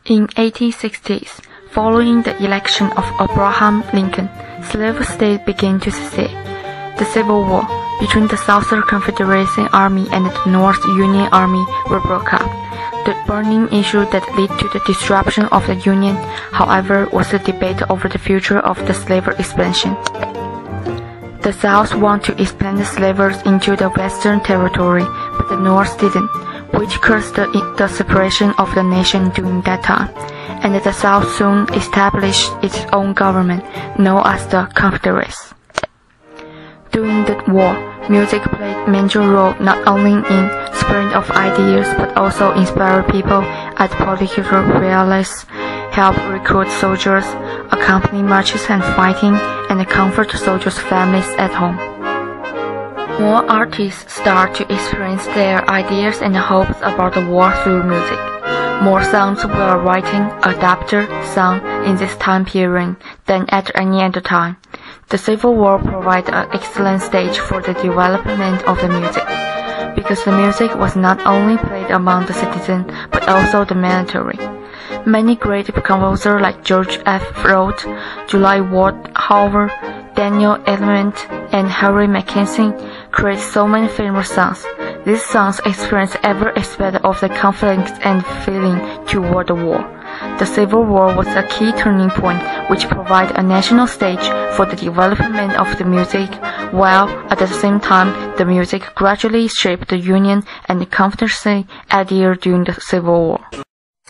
In 1860s, following the election of Abraham Lincoln, slave states began to secede. The Civil War between the Southern Confederation Army and the North Union Army were broke up. The burning issue that led to the disruption of the Union, however, was the debate over the future of the slave expansion. The South wanted to expand the slaves into the Western Territory, but the North didn't, which caused the separation of the nation during that time, and the South soon established its own government, known as the Confederacy. During the war, music played a major role not only in spreading of ideas but also inspired people at political rallies, helped recruit soldiers, accompany marches and fighting, and comfort soldiers' families at home. More artists start to experience their ideas and hopes about the war through music. More songs were written, adapted, sung in this time period than at any other time. The Civil War provided an excellent stage for the development of the music, because the music was not only played among the citizens but also the military. Many great composers like George F. Root, Julia Ward Howe, Daniel Elfman, and Harry Mackenzie created so many famous songs. These songs experience every aspect of the conflict and feeling toward the war. The Civil War was a key turning point which provided a national stage for the development of the music, while at the same time the music gradually shaped the Union and the Confederacy idea during the Civil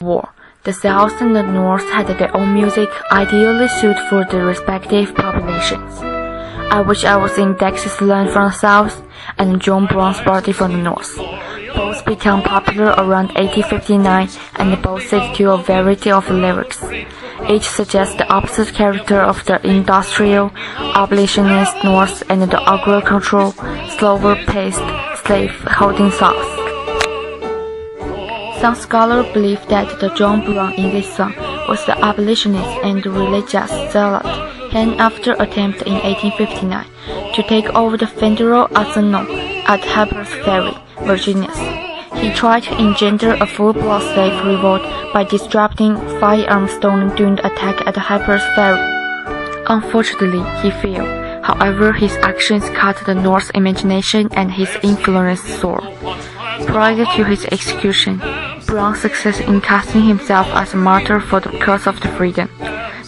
War. The South and the North had their own music ideally suited for the respective populations. I wish I was in Texas Land from the South and John Brown's Body from the North. Both became popular around 1859 and both set to a variety of lyrics. Each suggests the opposite character of the industrial, abolitionist North and the agricultural, slower-paced, slave-holding South. Some scholars believe that the John Brown in this song was the abolitionist and religious zealot hanged after attempt in 1859 to take over the federal arsenal at Harper's Ferry, Virginia. He tried to engender a full-blood slave revolt by disrupting firearms stolen during the attack at Harper's Ferry. Unfortunately, he failed. However, his actions caught the North's imagination and his influence soared. Prior to his execution, Brown's success in casting himself as a martyr for the cause of the freedom.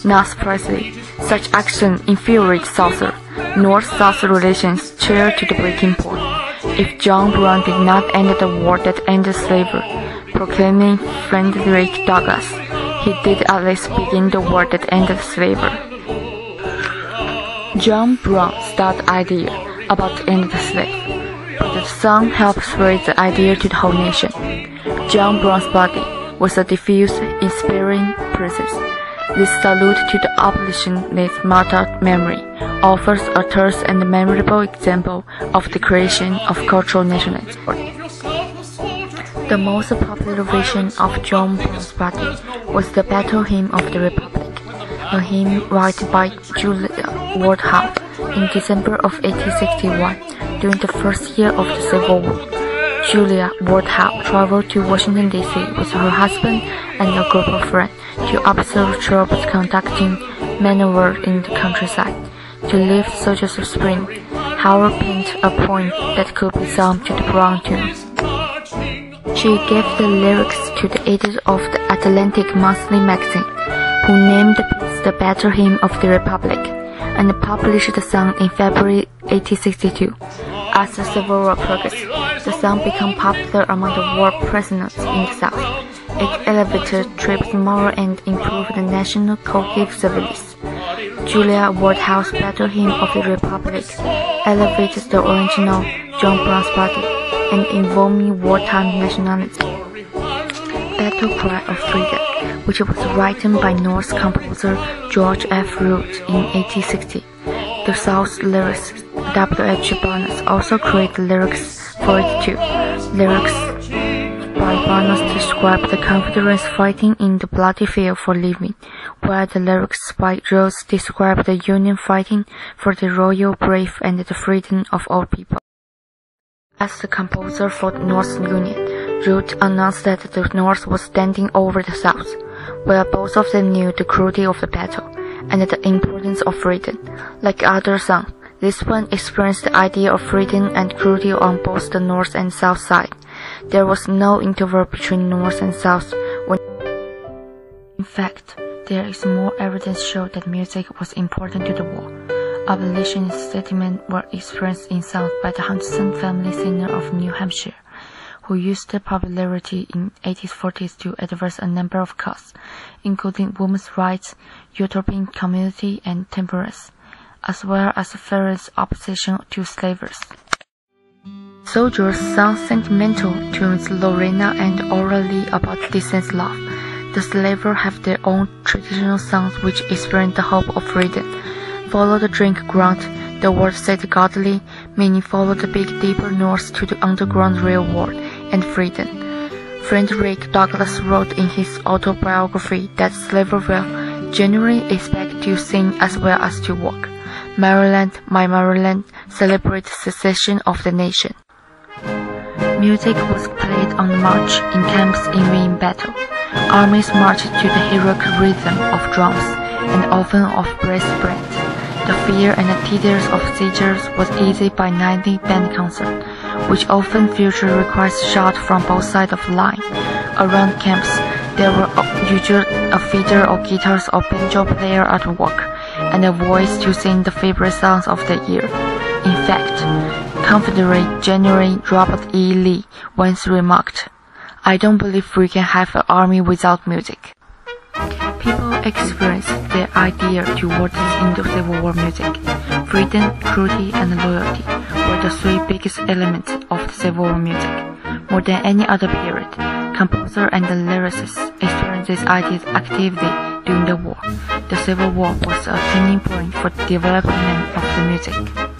Not surprisingly, such action infuriated Southern. North-South relations cheered to the breaking point. If John Brown did not end the war that ended slavery, proclaiming Frederick Douglass, he did at least begin the war that ended slavery. John Brown started the idea about the end of the slave, but the song helped spread the idea to the whole nation. John Brown's Body was a diffuse, inspiring presence. This salute to the abolitionist martyr memory offers a terse and memorable example of the creation of cultural nationalism. The most popular version of John Brown's Body was the Battle Hymn of the Republic, a hymn written by Julia Ward Howe in December of 1861 during the first year of the Civil War. Julia Ward Howe traveled to Washington, D.C. with her husband and a group of friends to observe troops conducting maneuvers in the countryside. To lift soldiers of spring, Howe penned a poem that could be sung to the Brown tune. She gave the lyrics to the editor of the Atlantic Monthly magazine, who named the piece the Battle Hymn of the Republic, and published the song in February 1862. As the Civil War progressed, the song became popular among the war prisoners in the South. It elevated troops' morale and improved the national cohesiveness. Julia Ward Howe's Battle Hymn of the Republic elevated the original John Brown's Body and involving wartime nationalism. Battle Cry of Freedom, which was written by Norse composer George F. Root in 1860. The South's lyricist W.H. Barnes also created lyrics for it too. Lyrics by Barnes describe the Confederates fighting in the bloody field for living, while the lyrics by Rose describe the Union fighting for the royal brave and the freedom of all people. As the composer for the North Union, Root announced that the North was standing over the South. where both of them knew the cruelty of the battle and the importance of freedom. Like other songs, this one experienced the idea of freedom and cruelty on both the north and south side. There was no interval between north and south. In fact, there is more evidence show that music was important to the war. Abolitionist sentiments were expressed in songs by the Hutchinson family singer of New Hampshire, who used their popularity in 1840s to advance a number of causes, including women's rights, utopian community, and temperance, as well as fervent opposition to slavery. Soldiers sang sentimental tunes Lorena and orally about decent love. The slavers have their own traditional songs which express the hope of freedom. Follow the drink grunt, the word said godly, meaning follow the big deeper north to the underground real world and freedom. Frederick Douglass wrote in his autobiography that slavers will generally expect to sing as well as to walk. Maryland, my Maryland, celebrate secession of the nation. Music was played on the march, in camps, in winning battle. Armies marched to the heroic rhythm of drums, and often of brass bands. The fear and the tedious of sieges was eased by nightly band concert, which often featured requests shot from both sides of the line. Around camps, there were usually a fiddle or guitars or banjo player at work, and a voice to sing the favorite songs of the year. In fact, Confederate General Robert E. Lee once remarked, "I don't believe we can have an army without music." People expressed their idea towards in the Civil War music. Freedom, cruelty, and loyalty were the three biggest elements of the Civil War music. More than any other period, composer and the lyricists experienced these ideas actively during the war. The Civil War was a turning point for the development of the music.